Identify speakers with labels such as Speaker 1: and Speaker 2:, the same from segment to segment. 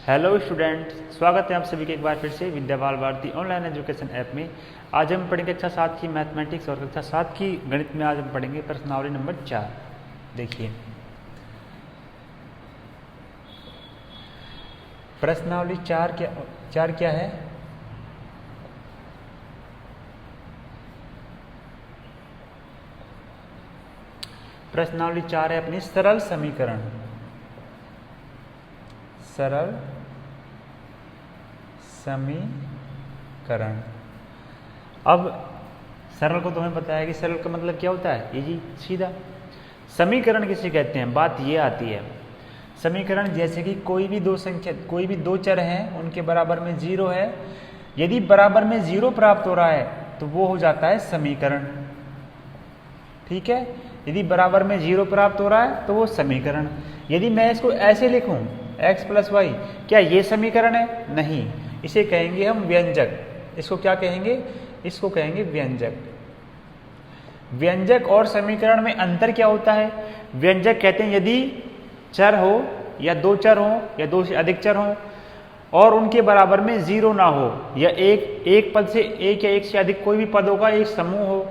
Speaker 1: Hello student, स्वागत है आप सभी के एक बार फिर से विद्याबाल भारती ऑनलाइन एजुकेशन ऐप में। आज हम पढ़ेंगे कक्षा 7 की मैथमेटिक्स और कक्षा 7 की गणित में। आज हम पढ़ेंगे प्रश्नावली नंबर 4। देखिए प्रश्नावली 4 क्या है। प्रश्नावली 4 है अपनी सरल समीकरण। सरल समीकरण। अब सरल को तुम्हें पता है कि सरल का मतलब क्या होता है, ये जी सीधा। समीकरण किसे कहते हैं, बात ये आती है। समीकरण जैसे कि कोई भी दो चर हैं, उनके बराबर में 0 है। यदि बराबर में 0 प्राप्त हो रहा है तो वो हो जाता है समीकरण। ठीक है, यदि बराबर में 0 प्राप्त हो रहा है तो वो समीकरण। यदि मैं इसको ऐसे लिखूं x + y, क्या ये समीकरण है? नहीं, इसे कहेंगे हम व्यंजक। इसको क्या कहेंगे? इसको कहेंगे व्यंजक। व्यंजक और समीकरण में अंतर क्या होता है? व्यंजक कहते हैं यदि चर हो या दो चर हो या दो से अधिक चर हो और उनके बराबर में 0 ना हो, या एक पद से एक या एक से अधिक कोई भी पदों का एक समूह हो,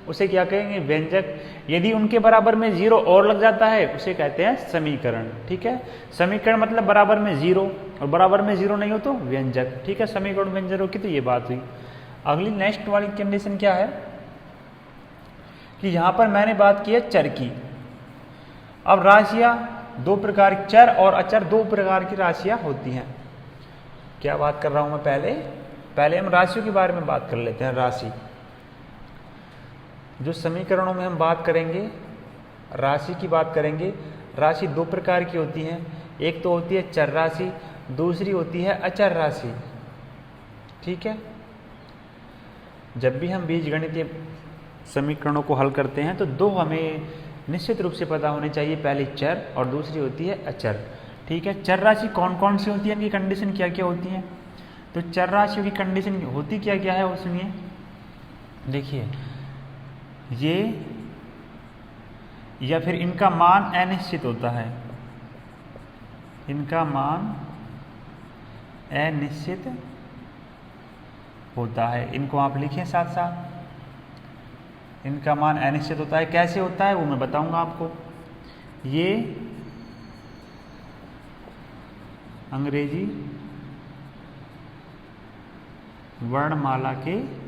Speaker 1: उसे क्या कहेंगे? व्यंजक। यदि उनके बराबर में 0 और लग जाता है उसे कहते हैं समीकरण। ठीक है, समीकरण मतलब बराबर में 0 और बराबर में 0 नहीं हो तो व्यंजक। ठीक है, समीकरण व्यंजकों की तो ये बात हुई। अगली नेक्स्ट वाली कंडीशन क्या है कि यहां पर मैंने बात की है चर की। अब राशियां दो प्रकार, चर और अचर दो प्रकार की राशियां होती हैं। क्या बात कर रहा हूं मैं? पहले हम राशियों के बारे में बात कर लेते हैं। राशि, जो समीकरणों में हम बात करेंगे, राशि की बात करेंगे। राशि दो प्रकार की होती हैं, एक तो होती है चर राशि, दूसरी होती है अचर राशि। ठीक है, जब भी हम बीजगणितीय समीकरणों को हल करते हैं तो दो हमें निश्चित रूप से पता होने चाहिए, पहली चर और दूसरी होती है अचर। ठीक है, चर राशि कौन कौन सी होती है, इनकी कंडीशन क्या क्या होती है? तो चर राशियों की कंडीशन होती क्या क्या है वो सुनिए। देखिए, ये या फिर इनका मान अनिश्चित होता है। इनका मान अनिश्चित होता है। इनको आप लिखें साथ साथ। इनका मान अनिश्चित होता है। कैसे होता है वो मैं बताऊंगा आपको। ये अंग्रेजी वर्णमाला के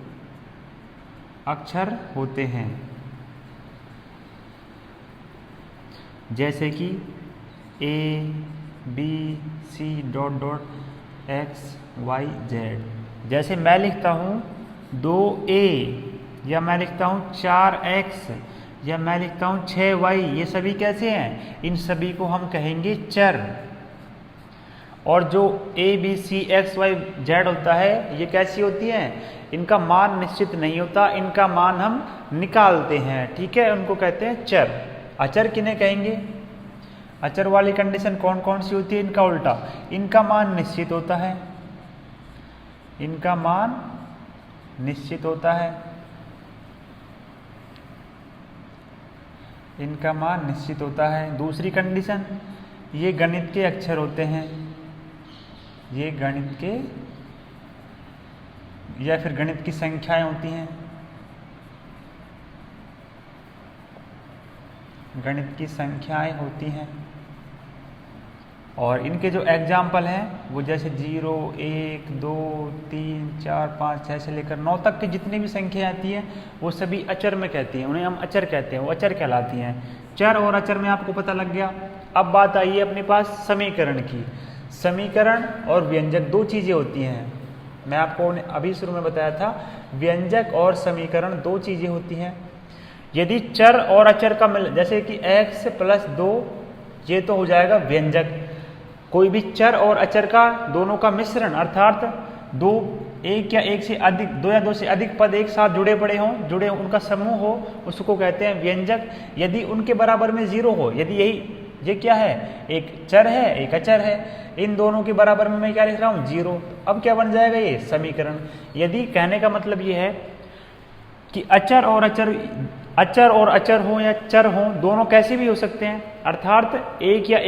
Speaker 1: अक्षर होते हैं, जैसे कि ABCD.X,Y,Z। जैसे मैं लिखता हूँ 2A, या मैं लिखता हूँ 4X, या मैं लिखता हूँ 6Y, ये सभी कैसे हैं? इन सभी को हम कहेंगे चर। और जो ABCXYZ होता है, ये कैसी होती हैं? इनका मान निश्चित नहीं होता, इनका मान हम निकालते हैं। ठीक है, उनको कहते हैं चर। अचर किन्हें कहेंगे? अचर वाली कंडीशन कौन कौन सी होती है? इनका उल्टा, इनका मान निश्चित होता है। इनका मान निश्चित होता है। इनका मान निश्चित होता है। दूसरी कंडीशन, ये गणित के अक्षर होते हैं। ये गणित के या फिर गणित की संख्याएं होती हैं। गणित की संख्याएं होती हैं। और इनके जो एग्जाम्पल हैं वो जैसे 0, 1, 2, 3, 4, 5, 6 से लेकर 9 तक की जितनी भी संख्याएं आती हैं वो सभी अचर में कहती हैं, उन्हें हम अचर कहते हैं, वो अचर कहलाती हैं। चर और अचर में आपको पता लग गया। अब बात आई है अपने पास समीकरण की। समीकरण और व्यंजक दो चीजें होती हैं। मैं आपको अभी शुरू में बताया था, व्यंजक और समीकरण दो चीजें होती हैं। यदि चर और अचर का मिल, जैसे कि x + 2, ये तो हो जाएगा व्यंजक। कोई भी चर और अचर का दोनों का मिश्रण, अर्थात दो या दो से अधिक पद एक साथ जुड़े उनका समूह हो, उसको कहते हैं व्यंजक। यदि उनके बराबर में 0 हो, यदि ये क्या है? एक चर है, एक अचर है, इन दोनों के बराबर में मैं क्या लिख रहा हूं? 0। अब क्या बन जाएगा? ये समीकरण। यदि कहने का मतलब ये है कि अचर और अचर हो या चर हो, दोनों कैसे भी हो सकते हैं, अर्थात एक या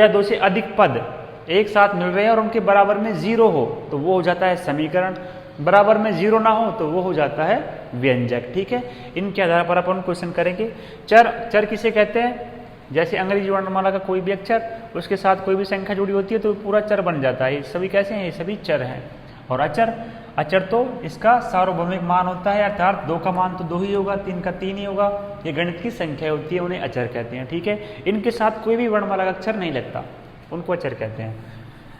Speaker 1: दो से अधिक पद एक साथ मिल रहे हैं और उनके बराबर में 0 हो तो वो हो जाता है समीकरण, बराबर में 0 ना हो तो वो हो जाता है व्यंजक। ठीक है, इनके आधार पर अपन क्वेश्चन करेंगे। चर किसे कहते हैं? जैसे अंग्रेजी वर्णमाला का कोई भी अक्षर उसके साथ कोई भी संख्या जुड़ी होती है तो पूरा चर बन जाता है। ये सभी कैसे हैं? ये सभी चर हैं। और अचर तो इसका सार्वभौमिक मान होता है, अर्थात 2 का मान तो 2 ही होगा, 3 का 3 ही होगा। ये गणित की संख्या होती है, उन्हें अचर कहते हैं। ठीक है, इनके साथ कोई भी वर्णमाला का अक्षर नहीं लगता, उनको अचर कहते हैं।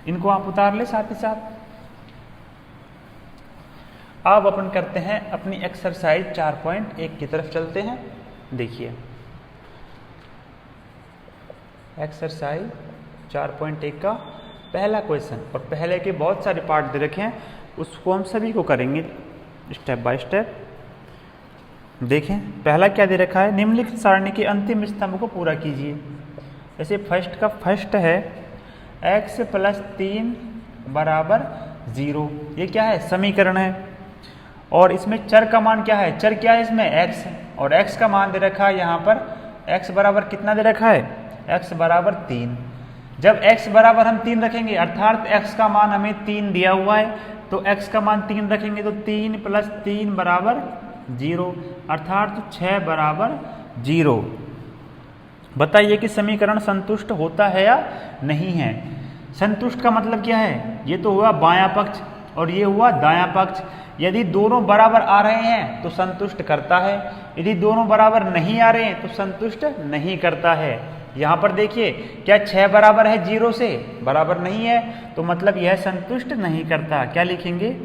Speaker 1: इनको आप उतार ले साथ ही साथ। अब अपन करते हैं अपनी एक्सरसाइज 4.1 की तरफ चलते हैं। देखिए एक्सरसाइज 4.1 का पहला क्वेश्चन, और पहले के बहुत सारे पार्ट दे रखे हैं, उसको हम सभी को करेंगे स्टेप बाय स्टेप। देखें पहला क्या दे रखा है? निम्नलिखित सारणी के अंतिम स्तंभ को पूरा कीजिए। जैसे फर्स्ट का फर्स्ट है x + 3 = 0। ये क्या है? समीकरण है। और इसमें चर का मान क्या है? चर क्या है इसमें? x, और x का मान दे रखा है यहाँ पर x बराबर कितना दे रखा है? x बराबर 3। जब x बराबर हम 3 रखेंगे, अर्थात x का मान हमें 3 दिया हुआ है, तो x का मान 3 रखेंगे तो 3 + 3 = 0, अर्थात 6 = 0। बताइए कि समीकरण संतुष्ट होता है या नहीं है? संतुष्ट का मतलब क्या है? ये तो हुआ बायां पक्ष और ये हुआ दायां पक्ष। यदि दोनों बराबर आ रहे हैं तो संतुष्ट करता है, यदि दोनों बराबर नहीं आ रहे हैं तो संतुष्ट नहीं करता है। यहाँ पर देखिए क्या 6 बराबर है 0 से? बराबर नहीं है, तो मतलब यह संतुष्ट नहीं करता। क्या लिखेंगे?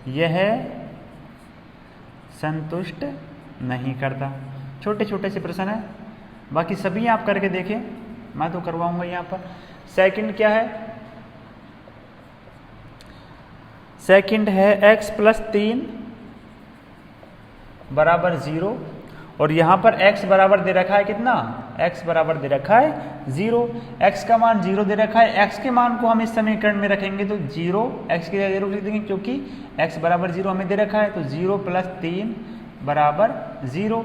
Speaker 1: यह संतुष्ट नहीं करता। छोटे छोटे से प्रश्न है, बाकी सभी आप करके देखें, मैं तो करवाऊंगा यहाँ पर। सेकंड क्या है? सेकंड है x + 3 = 0, और यहाँ पर x बराबर दे रखा है कितना? x बराबर दे रखा है 0। x का मान 0 दे रखा है, x के मान को हम इस समीकरण में रखेंगे तो 0, x की जगह 0 लिख देंगे क्योंकि x बराबर 0 हमें दे रखा है, तो 0 + 3 = 0।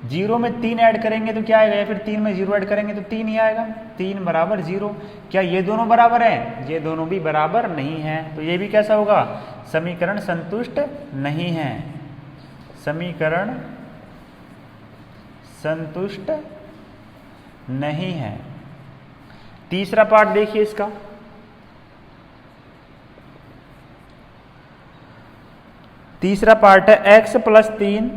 Speaker 1: 0 में 3 ऐड करेंगे तो क्या आएगा? या फिर 3 में 0 ऐड करेंगे तो 3 ही आएगा। 3 = 0। क्या ये दोनों बराबर हैं? ये दोनों भी बराबर नहीं हैं, तो ये भी कैसा होगा? समीकरण संतुष्ट नहीं है। समीकरण संतुष्ट नहीं है। तीसरा पार्ट देखिए इसका। तीसरा पार्ट है x + 3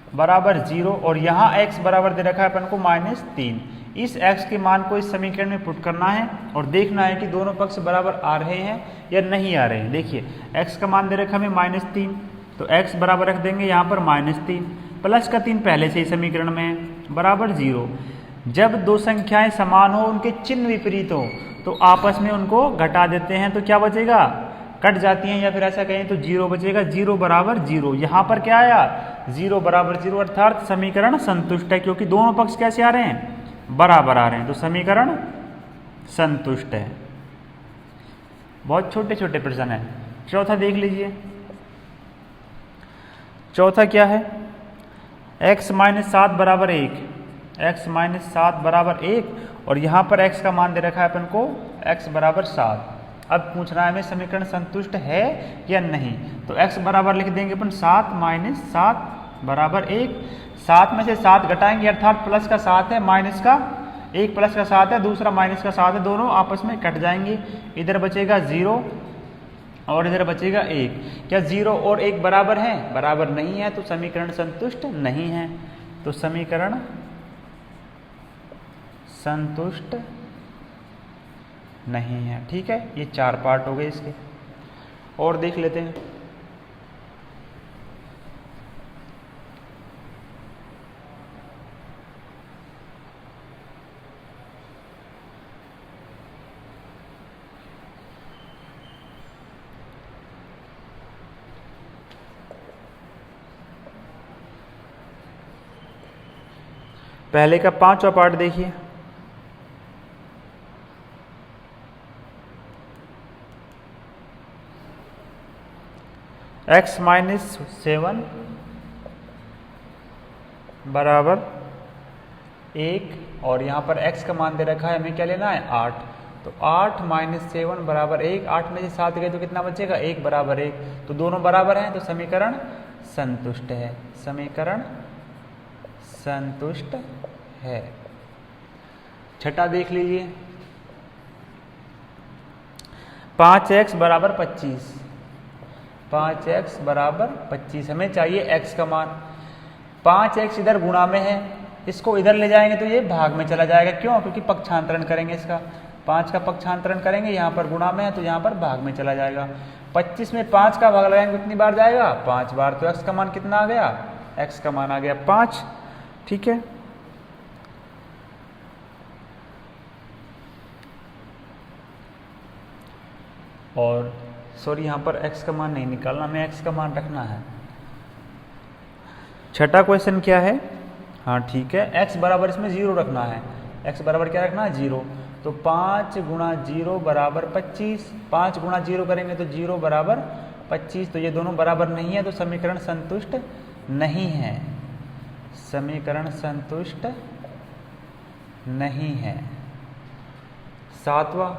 Speaker 1: = 0, और यहाँ x बराबर दे रखा है अपन को -3। इस x के मान को इस समीकरण में पुट करना है और देखना है कि दोनों पक्ष बराबर आ रहे हैं या नहीं आ रहे हैं। देखिए x का मान दे रखा है हमें -3, तो x बराबर रख देंगे यहाँ पर -3, प्लस का 3 पहले से ही समीकरण में है, बराबर 0। जब दो संख्याएं समान हो, उनके चिन्ह विपरीत हो, तो आपस में उनको घटा देते हैं, तो क्या बचेगा? कट जाती हैं, या फिर ऐसा कहें तो 0 बचेगा। 0 = 0। यहाँ पर क्या आया? 0 = 0, अर्थात समीकरण संतुष्ट है, क्योंकि दोनों पक्ष कैसे आ रहे हैं? बराबर आ रहे हैं, तो समीकरण संतुष्ट है। बहुत छोटे छोटे प्रश्न है। चौथा देख लीजिए। चौथा क्या है? x - 7 = 1। x - 7 = 1, और यहाँ पर x का मान दे रखा है अपन को x = 7। अब पूछ रहा है हमें समीकरण संतुष्ट है या नहीं, तो x बराबर लिख देंगे अपन 7 - 7 = 1। 7 में से 7 घटाएंगे, अर्थात प्लस का 7 है, माइनस का, एक प्लस का 7 है, दूसरा माइनस का 7 है, दोनों आपस में कट जाएंगे। इधर बचेगा 0 और इधर बचेगा 1। क्या 0 और 1 बराबर है? बराबर नहीं है, तो समीकरण संतुष्ट नहीं है। तो समीकरण संतुष्ट नहीं है। ठीक है, ये 4 पार्ट हो गए इसके। और देख लेते हैं। पहले का 5वां पार्ट देखिए। x - 7 = 1, और यहाँ पर x का मान दे रखा है हमें क्या लेना है? 8। तो 8 - 7 बराबर 1, 8 में से 7 गए तो कितना बचेगा, 1 बराबर 1, तो दोनों बराबर हैं तो समीकरण संतुष्ट है, समीकरण संतुष्ट है। छठा देख लीजिए, 5x बराबर 25, 5x बराबर 25, हमें चाहिए x का मान। 5x इधर गुणा में है, इसको इधर ले जाएंगे तो ये भाग में चला जाएगा, क्यों, क्योंकि पक्षांतरण करेंगे इसका, 5 का पक्षांतरण करेंगे, यहाँ पर गुणा में है तो यहाँ पर भाग में चला जाएगा। 25 में 5 का भाग लगाएंगे कितनी बार जाएगा, 5 बार, तो x का मान कितना आ गया, x का मान आ गया 5, ठीक है। और सॉरी यहाँ पर x का मान नहीं निकालना, हमें x का मान रखना है। छठा क्वेश्चन क्या है, हाँ ठीक है, x बराबर इसमें 0 रखना है, x बराबर क्या रखना है, 0, तो 5 गुणा 0 बराबर 25, 5 गुणा 0 करेंगे तो 0 बराबर 25, तो ये दोनों बराबर नहीं है तो समीकरण संतुष्ट नहीं है, समीकरण संतुष्ट नहीं है। सातवां,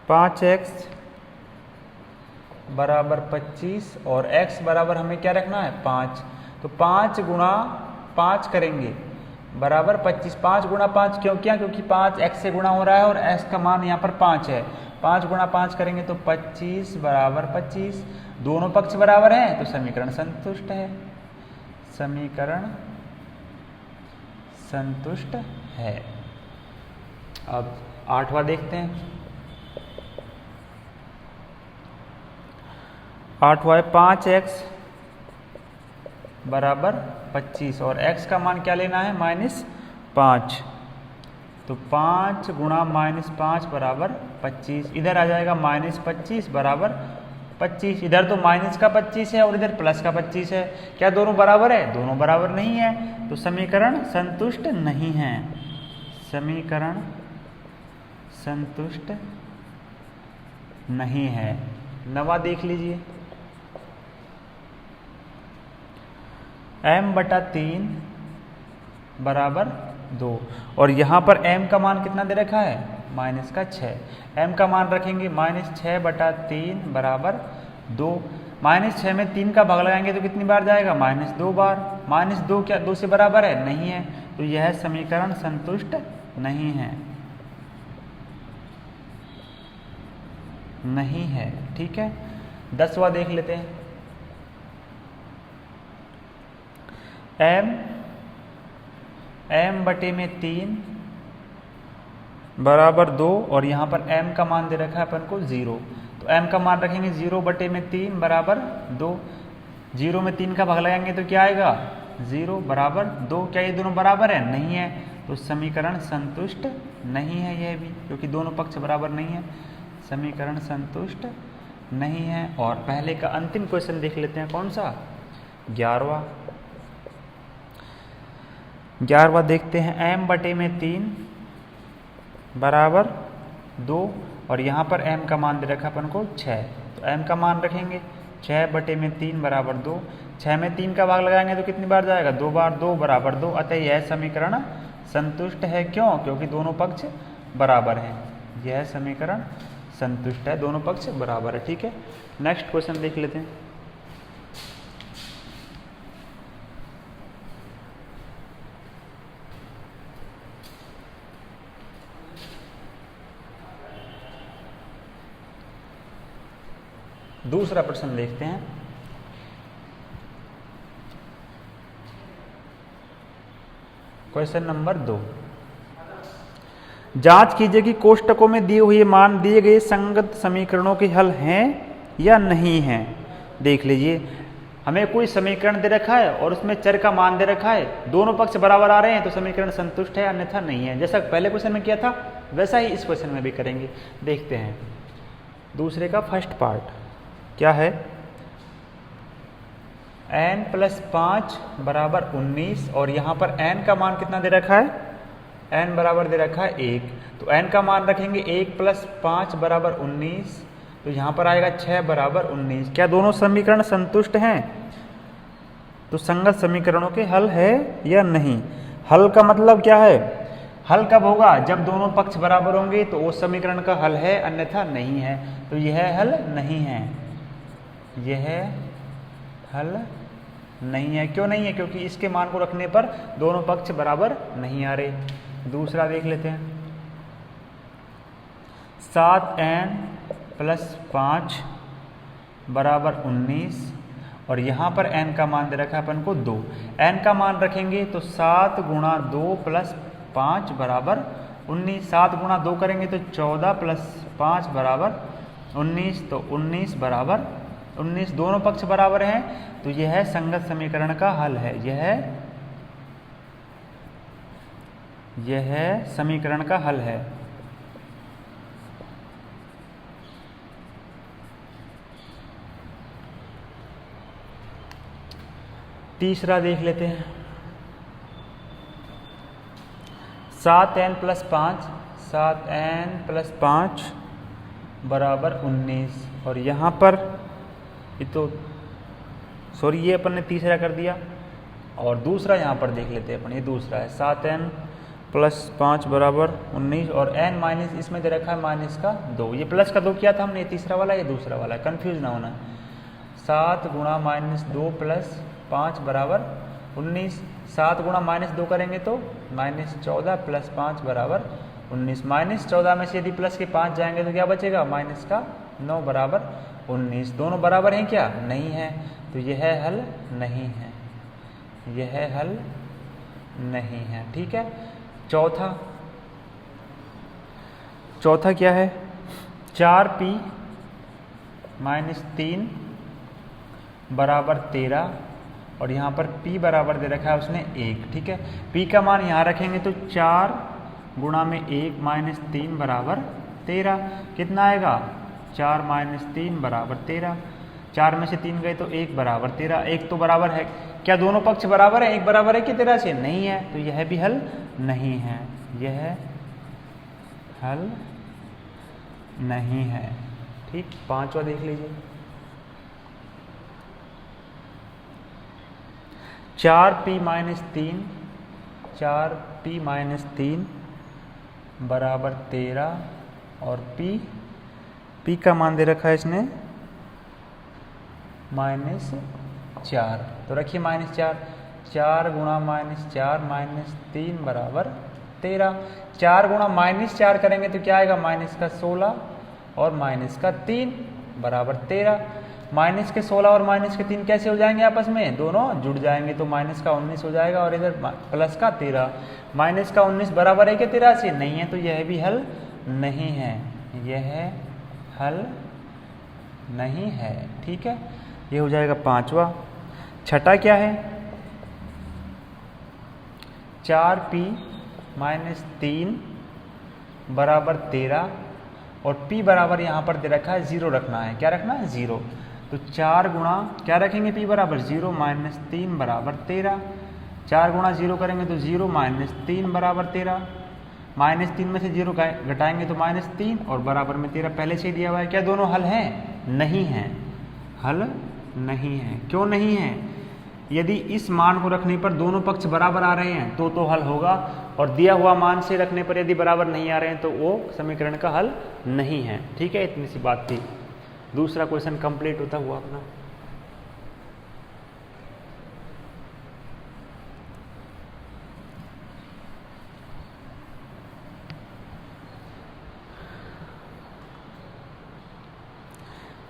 Speaker 1: 5x बराबर 25 और x बराबर हमें क्या रखना है, 5, तो 5 गुणा 5 करेंगे बराबर 25, 5 गुणा 5 क्यों किया, क्योंकि 5 x से गुणा हो रहा है और x का मान यहाँ पर 5 है, 5 गुणा 5 करेंगे तो 25 बराबर 25, दोनों पक्ष बराबर हैं तो समीकरण संतुष्ट है, समीकरण संतुष्ट है। अब 8वां देखते हैं, 8वां है 5x बराबर 25 और x का मान क्या लेना है, -5, तो 5 गुणा -5 बराबर 25, इधर आ जाएगा -25 बराबर 25, इधर तो माइनस का 25 है और इधर प्लस का 25 है, क्या दोनों बराबर है, दोनों बराबर नहीं है तो समीकरण संतुष्ट नहीं है, समीकरण संतुष्ट नहीं है। 9वां देख लीजिए, m/3 बराबर 2 और यहाँ पर m का मान कितना दे रखा है, -6, m का मान रखेंगे -6/3 बराबर 2, -6 में 3 का भाग लगाएंगे तो कितनी बार जाएगा, -2 बार, -2 क्या 2 से बराबर है, नहीं है, तो यह समीकरण संतुष्ट नहीं है, नहीं है, ठीक है। 10वां देख लेते हैं, m/3 बराबर 2 और यहाँ पर m का मान दे रखा है अपन को 0, तो m का मान रखेंगे 0/3 बराबर 2, 0 में 3 का भाग लगाएंगे तो क्या आएगा, 0 बराबर 2, क्या ये दोनों बराबर है, नहीं है, तो समीकरण संतुष्ट नहीं है यह भी, क्योंकि दोनों पक्ष बराबर नहीं है, समीकरण संतुष्ट नहीं है। और पहले का अंतिम क्वेश्चन देख लेते हैं, कौन सा, 11वां देखते हैं, m/3 बराबर 2 और यहाँ पर m का मान दे रखा अपन को 6, तो m का मान रखेंगे 6/3 बराबर 2, 6 में 3 का भाग लगाएंगे तो कितनी बार जाएगा, 2 बार, 2 बराबर 2, अतः यह समीकरण संतुष्ट है, क्यों, क्योंकि दोनों पक्ष बराबर हैं, यह समीकरण संतुष्ट है, दोनों पक्ष बराबर है, ठीक है। नेक्स्ट क्वेश्चन देख लेते हैं, दूसरा प्रश्न देखते हैं, क्वेश्चन नंबर 2, जांच कीजिए कि कोष्टकों में दिए हुए मान दिए गए संगत समीकरणों के हल हैं या नहीं हैं। देख लीजिए, हमें कोई समीकरण दे रखा है और उसमें चर का मान दे रखा है, दोनों पक्ष बराबर आ रहे हैं तो समीकरण संतुष्ट है, अन्यथा नहीं है। जैसा पहले क्वेश्चन में किया था वैसा ही इस क्वेश्चन में भी करेंगे। देखते हैं दूसरे का फर्स्ट पार्ट क्या है, n+5 बराबर 19 और यहाँ पर n का मान कितना दे रखा है, n बराबर दे रखा है 1, तो n का मान रखेंगे 1+5 बराबर 19, तो यहाँ पर आएगा 6 बराबर 19। क्या दोनों समीकरण संतुष्ट हैं, तो संगत समीकरणों के हल है या नहीं। हल का मतलब क्या है? हल कब होगा? जब दोनों पक्ष बराबर होंगे तो उस समीकरण का हल है, अन्यथा नहीं है। तो यह हल नहीं है, यह हल नहीं है। क्यों नहीं है? क्योंकि इसके मान को रखने पर दोनों पक्ष बराबर नहीं आ रहे। दूसरा देख लेते हैं। 7n + 5 बराबर 19 और यहाँ पर n का मान दे रखा है अपन को 2। n का मान रखेंगे तो 7 गुणा 2 + 5 बराबर 19। 7 गुणा 2 करेंगे तो 14 + 5 बराबर 19। तो 19 बराबर 19, दोनों पक्ष बराबर हैं तो यह संगत समीकरण का हल है। यह समीकरण का हल है। तीसरा देख लेते हैं। 7n + 5, 7n + 5 बराबर 19 और यहाँ पर ये अपन ने तीसरा कर दिया। और दूसरा यहाँ पर देख लेते हैं अपन, ये दूसरा है। 7n + 5 बराबर 19 और n माइनस इसमें दे रखा है -2। ये प्लस का 2 किया था हमने, ये तीसरा वाला, ये दूसरा वाला है, कन्फ्यूज ना होना। 7 गुणा -2 + 5 बराबर 19। 7 गुणा -2 करेंगे तो -14 + 5 बराबर 19। -14 में से यदि प्लस के 5 जाएंगे तो क्या बचेगा? -9 बराबर 19। दोनों बराबर हैं क्या? नहीं है। तो यह हल नहीं है, यह हल नहीं है। ठीक है। चौथा क्या है? 4p - 3 बराबर 13 और यहाँ पर p बराबर दे रखा है उसने 1। ठीक है। p का मान यहाँ रखेंगे तो 4 गुणा में 1 - 3 बराबर 13। कितना आएगा? 4 - 3 बराबर 13। 4 में से 3 गए तो 1 बराबर 13। 1 तो बराबर है। क्या दोनों पक्ष बराबर है? 1 बराबर है कि 13 से? नहीं है। तो यह भी हल नहीं है, यह हल नहीं है। ठीक। पांचवा देख लीजिए। 4p - 3, 4p - 3 बराबर 13 और p का मान दे रखा है इसने -4। तो रखिए -4। 4 गुणा -4 - 3 बराबर 13। 4 गुणा -4 करेंगे तो क्या आएगा? -16 और -3 बराबर 13। -16 और -3 कैसे हो जाएंगे आपस में? दोनों जुड़ जाएंगे तो -19 हो जाएगा और इधर +13। -19 बराबर है कि 13 से? नहीं है। तो यह भी हल नहीं है, यह हल नहीं है। ठीक है। ये हो जाएगा पांचवा। छठा क्या है? 4p - 3 बराबर 13 और p बराबर यहाँ पर दे रखा है 0 रखना है। क्या रखना है? 0। तो 4 गुणा क्या रखेंगे? p बराबर 0 - 3 बराबर 13। 4 गुणा 0 करेंगे तो 0 - 3 बराबर 13। -3 में से 0 घटाएंगे तो -3 और बराबर में 13 पहले से ही दिया हुआ है। क्या दोनों हल हैं? नहीं है, हल नहीं है। क्यों नहीं है? यदि इस मान को रखने पर दोनों पक्ष बराबर आ रहे हैं तो हल होगा, और दिया हुआ मान से रखने पर यदि बराबर नहीं आ रहे हैं तो वो समीकरण का हल नहीं है। ठीक है। इतनी सी बात थी। दूसरा क्वेश्चन कंप्लीट होता हुआ अपना।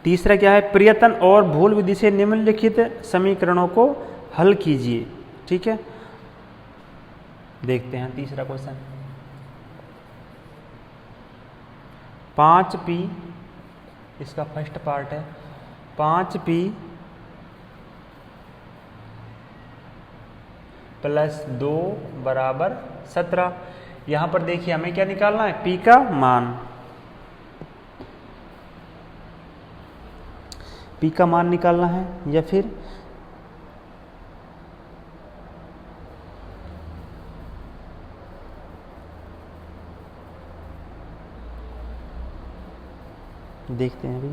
Speaker 1: तीसरा क्या है? प्रयत्न और भूल विधि से निम्नलिखित समीकरणों को हल कीजिए। ठीक है। देखते हैं तीसरा क्वेश्चन। 5p, इसका फर्स्ट पार्ट है। 5p + 2 बराबर 17। यहाँ पर देखिए हमें क्या निकालना है? p का मान। p का मान निकालना है या फिर देखते हैं अभी।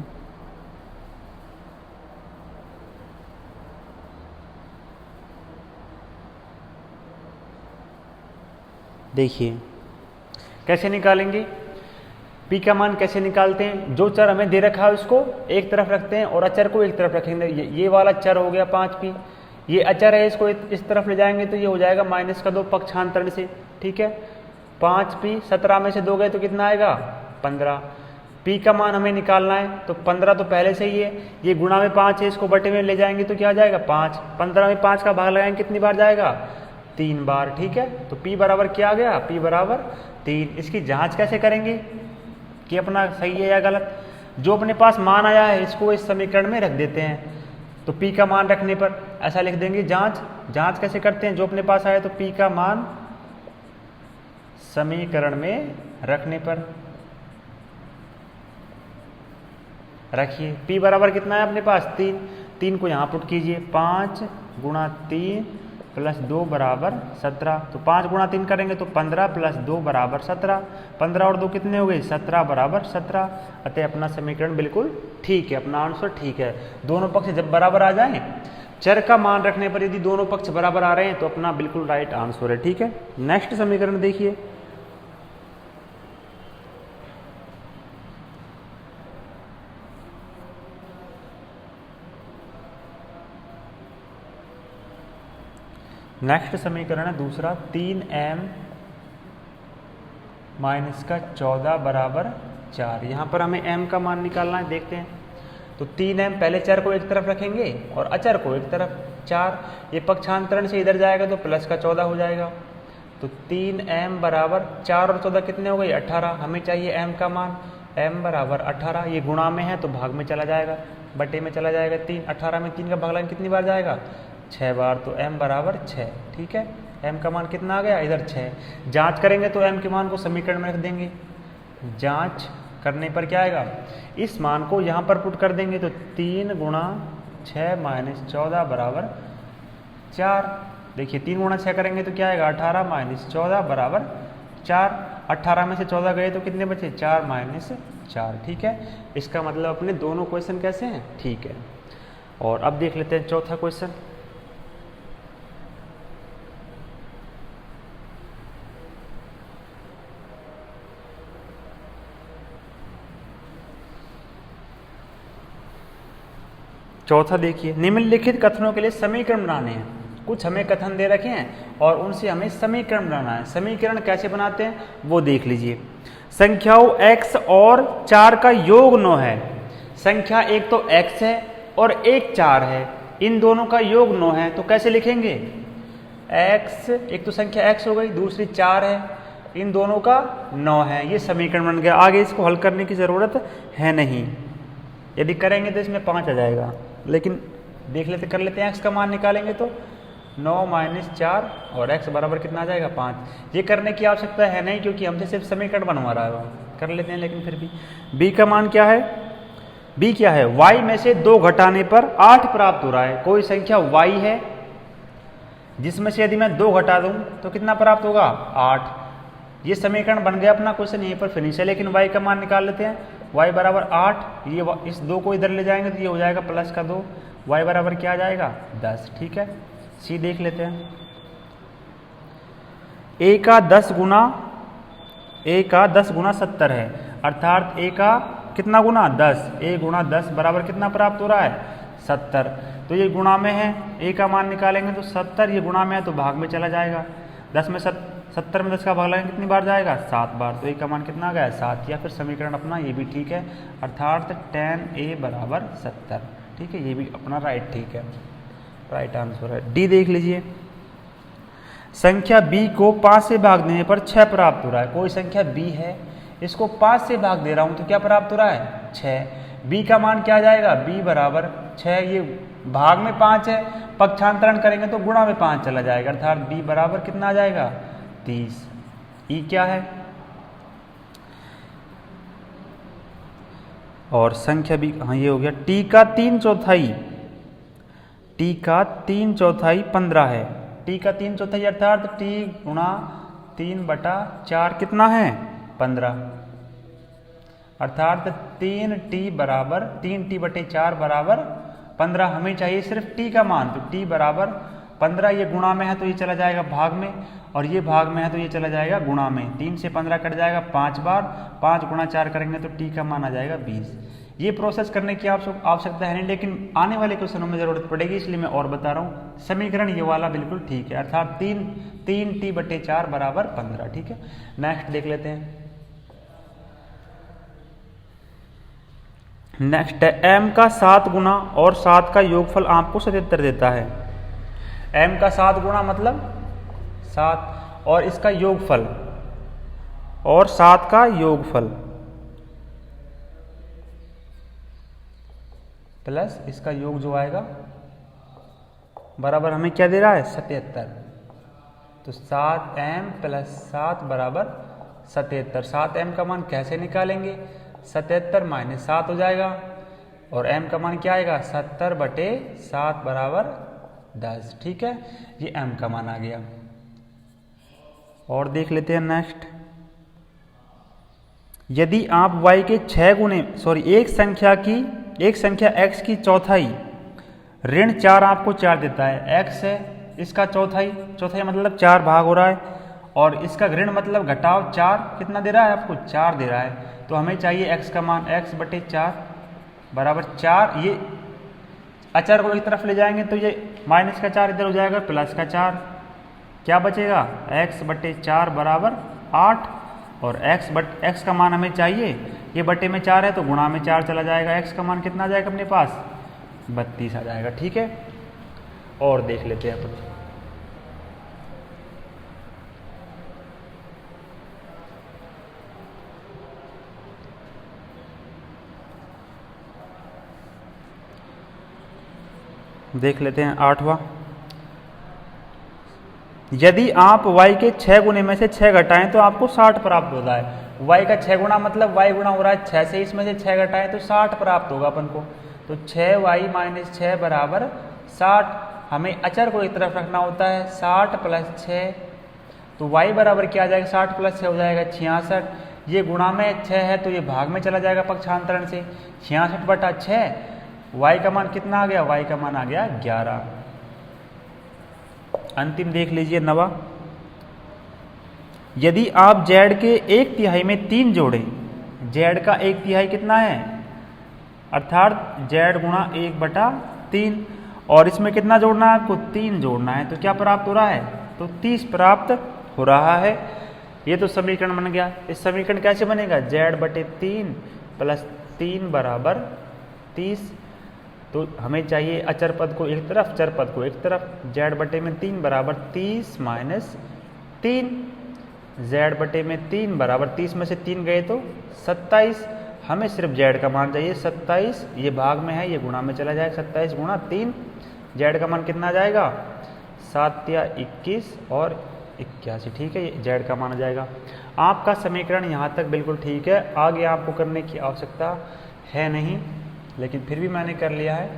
Speaker 1: देखिए कैसे निकालेंगे, p का मान कैसे निकालते हैं, जो चर हमें दे रखा है उसको एक तरफ रखते हैं और अचर को एक तरफ रखेंगे। ये वाला चर हो गया 5p, ये अचर है, इसको इस तरफ ले जाएंगे तो ये हो जाएगा -2 पक्षांतरण से, ठीक है। 5p 17 में से 2 गए तो कितना आएगा 15। p का मान हमें निकालना है तो 15 तो पहले से ही है, ये गुणा में 5 है, इसको बटे में ले जाएंगे तो क्या आ जाएगा 5। 15 में 5 का भाग लगाएंगे कितनी बार जाएगा 3 बार, ठीक है। तो p बराबर क्या आ गया, p बराबर 3। इसकी जांच कैसे करेंगे कि अपना सही है या गलत। जो अपने पास मान आया है इसको इस समीकरण में रख देते हैं, तो p का मान रखने पर ऐसा लिख देंगे जांच कैसे करते हैं, जो अपने पास आया तो p का मान समीकरण में रखने पर रखिए। p बराबर कितना है अपने पास 3 को यहाँ पुट कीजिए, 5 गुणा 3 प्लस 2 बराबर 17। तो 5 गुणा 3 करेंगे तो 15 प्लस 2 बराबर 17। 15 और 2 कितने हो गए 17 बराबर 17। अतः अपना समीकरण बिल्कुल ठीक है, अपना आंसर ठीक है। दोनों पक्ष जब बराबर आ जाएं, चर का मान रखने पर यदि दोनों पक्ष बराबर आ रहे हैं तो अपना बिल्कुल राइट आंसर है, ठीक है। नेक्स्ट समीकरण देखिए, नेक्स्ट समीकरण है दूसरा 3m माइनस का 14 बराबर 4। यहाँ पर हमें m का मान निकालना है, देखते हैं। तो 3m पहले चर को एक तरफ रखेंगे और अचर को एक तरफ, 4 ये पक्षांतरण से इधर जाएगा तो प्लस का 14 हो जाएगा। तो 3m बराबर 4 और 14 कितने हो गए 18। हमें चाहिए m का मान, m बराबर 18। ये गुणा में है तो भाग में चला जाएगा, बटे में चला जाएगा 3। 18 में 3 का भाग लगाएंगे कितनी बार जाएगा 6 बार, तो m बराबर 6, ठीक है। m का मान कितना आ गया इधर 6। जांच करेंगे तो m के मान को समीकरण में रख देंगे, जांच करने पर क्या आएगा, इस मान को यहाँ पर पुट कर देंगे तो 3 गुणा 6 माइनस 14 बराबर 4। देखिए 3 गुणा 6 करेंगे तो क्या आएगा 18 माइनस 14 बराबर 4। 18 में से 14 गए तो कितने बचे 4 माइनस 4, ठीक है। इसका मतलब अपने दोनों क्वेश्चन कैसे हैं, ठीक है। और अब देख लेते हैं चौथा क्वेश्चन। चौथा देखिए, निम्नलिखित कथनों के लिए समीकरण बनाने हैं। कुछ हमें कथन दे रखे हैं और उनसे हमें समीकरण बनाना है। समीकरण कैसे बनाते हैं वो देख लीजिए। संख्याओं x और 4 का योग 9 है। संख्या एक तो x है और एक 4 है, इन दोनों का योग 9 है, तो कैसे लिखेंगे x, एक तो संख्या x हो गई, दूसरी 4 है, इन दोनों का 9 है। ये समीकरण बन गया। आगे इसको हल करने की जरूरत है नहीं, यदि करेंगे तो इसमें 5 आ जाएगा, लेकिन देख लेते कर लेते हैं। x का मान निकालेंगे तो 9 माइनस 4 और x बराबर कितना आ जाएगा 5। ये करने की आवश्यकता है नहीं क्योंकि हमसे सिर्फ समीकरण बनवा रहा है, कर लेते हैं। लेकिन फिर भी b का मान क्या है, b क्या है, y में से 2 घटाने पर 8 प्राप्त हो रहा है। कोई संख्या y है जिसमें से यदि मैं 2 घटा दूं तो कितना प्राप्त होगा 8। ये समीकरण बन गया अपना, क्वेश्चन यहीं पर फिनिश है। लेकिन y का मान निकाल लेते हैं, y बराबर 8, ये इस 2 को इधर ले जाएंगे तो ये हो जाएगा प्लस का 2, y बराबर क्या आ जाएगा 10, ठीक है। सी देख लेते हैं, a का 10 गुना 70 है, अर्थात a का कितना गुना 10, a गुणा 10 बराबर कितना प्राप्त हो रहा है 70। तो ये गुणा में है, a का मान निकालेंगे तो 70, ये गुणा में है तो भाग में चला जाएगा। 10 में 70 में 10 का भाग लगाएंगे कितनी बार जाएगा 7 बार, तो a का मान कितना आ गया 7। या फिर समीकरण अपना ये भी ठीक है, अर्थात 10a बराबर 70, ठीक है। ये भी अपना राइट ठीक है, राइट आंसर है। डी देख लीजिए, संख्या b को 5 से भाग देने पर 6 प्राप्त हो रहा है। कोई संख्या b है, इसको 5 से भाग दे रहा हूं तो क्या प्राप्त हो रहा है 6। b का मान क्या आ जाएगा, b बराबर 6, ये भाग में 5 है, पक्षांतरण करेंगे तो गुणा में 5 चला जाएगा, अर्थात b बराबर कितना आ जाएगा 30। ई क्या है, और संख्या भी, हाँ ये हो गया। t का 3/4 15 है। t का 3/4 अर्थात t गुणा 3/4 कितना है 15, अर्थात 3t/4 बराबर 15। हमें चाहिए सिर्फ t का मान, तो t बराबर 15 ये गुणा में है तो ये चला जाएगा भाग में, और ये भाग में है तो ये चला जाएगा गुणा में। 3 से 15 कट जाएगा 5 बार, 5 गुणा 4 करेंगे तो टी का मान आ जाएगा 20। ये प्रोसेस करने की आवश्यकता है नहीं, लेकिन आने वाले क्वेश्चनों में जरूरत पड़ेगी, इसलिए मैं और बता रहा हूँ। समीकरण ये वाला बिल्कुल ठीक है, अर्थात 3t/4 बराबर 15। ठीक है, नेक्स्ट देख लेते हैं। नेक्स्ट है m का 7 गुना और 7 का योगफल आपको 77 देता है। m का 7 गुना मतलब 7 और इसका योगफल और 7 का योगफल प्लस इसका योग जो आएगा बराबर हमें क्या दे रहा है 77। तो 7m + 7 बराबर 77। 7m का मान कैसे निकालेंगे? 77 - 7 हो जाएगा और m का मान क्या आएगा 70/7 बराबर 10। ठीक है, ये m का मान आ गया। और देख लेते हैं नेक्स्ट। यदि आप y के 6 गुने एक संख्या x की चौथाई ऋण 4 आपको 4 देता है। x है इसका चौथाई मतलब 4 भाग हो रहा है, और इसका ऋण मतलब घटाव 4 कितना दे रहा है आपको 4 दे रहा है। तो हमें चाहिए x का मान, x/4 बराबर 4। ये अचर को एक तरफ ले जाएंगे तो ये माइनस का 4 इधर हो जाएगा, प्लस का 4, क्या बचेगा x/4 बराबर 8। और x का मान हमें चाहिए, ये बटे में 4 है तो गुणा में 4 चला जाएगा। x का मान कितना आ जाएगा अपने पास 32 आ जाएगा। ठीक है, और देख लेते हैं अपन। देख लेते हैं 8वां। यदि आप y के 6 गुने में से 6 घटाएं तो आपको 60 प्राप्त होता है। y का 6 गुना मतलब y गुना हो रहा है 6 से, इसमें से 6 घटाएं तो 60 प्राप्त होगा अपन को। तो 6y - 6 बराबर 60। हमें अचर को एक तरफ रखना होता है, 60 + 6 तो y बराबर क्या आ जाएगा 60 + 6 हो जाएगा 66। ये गुणा में 6 है तो ये भाग में चला जाएगा पक्षांतरण से, 66/6। y का मान कितना आ गया, y का मान आ गया 11। अंतिम देख लीजिए 9वां। यदि आप z के 1/3 में 3 जोड़ें, z का 1/3 कितना है अर्थात z गुणा 1/3, और इसमें कितना जोड़ना है आपको 3 जोड़ना है, तो क्या प्राप्त हो रहा है तो 30 प्राप्त हो रहा है। ये तो समीकरण बन गया। इस समीकरण कैसे बनेगा z/3 + 3 बराबर 30। तो हमें चाहिए अचर पद को एक तरफ, चर पद को एक तरफ। z/3 बराबर 30 - 3, z/3 बराबर 30 में से 3 गए तो 27। हमें सिर्फ z का मान चाहिए 27, ये भाग में है ये गुणा में चला जाएगा, 27 × 3 z का मान कितना आ जाएगा 7 या 21 और 81। ठीक है, ये z का मान आ जाएगा। आपका समीकरण यहाँ तक बिल्कुल ठीक है, आगे आपको करने की आवश्यकता है नहीं, लेकिन फिर भी मैंने कर लिया है।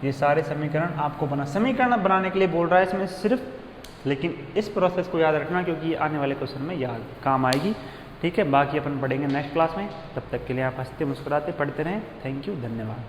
Speaker 1: ये सारे समीकरण आपको समीकरण बनाने के लिए बोल रहा है इसमें सिर्फ, लेकिन इस प्रोसेस को याद रखना क्योंकि आने वाले क्वेश्चन में याद काम आएगी। ठीक है, बाकी अपन पढ़ेंगे नेक्स्ट क्लास में। तब तक के लिए आप हंसते मुस्कुराते पढ़ते रहें। थैंक यू, धन्यवाद।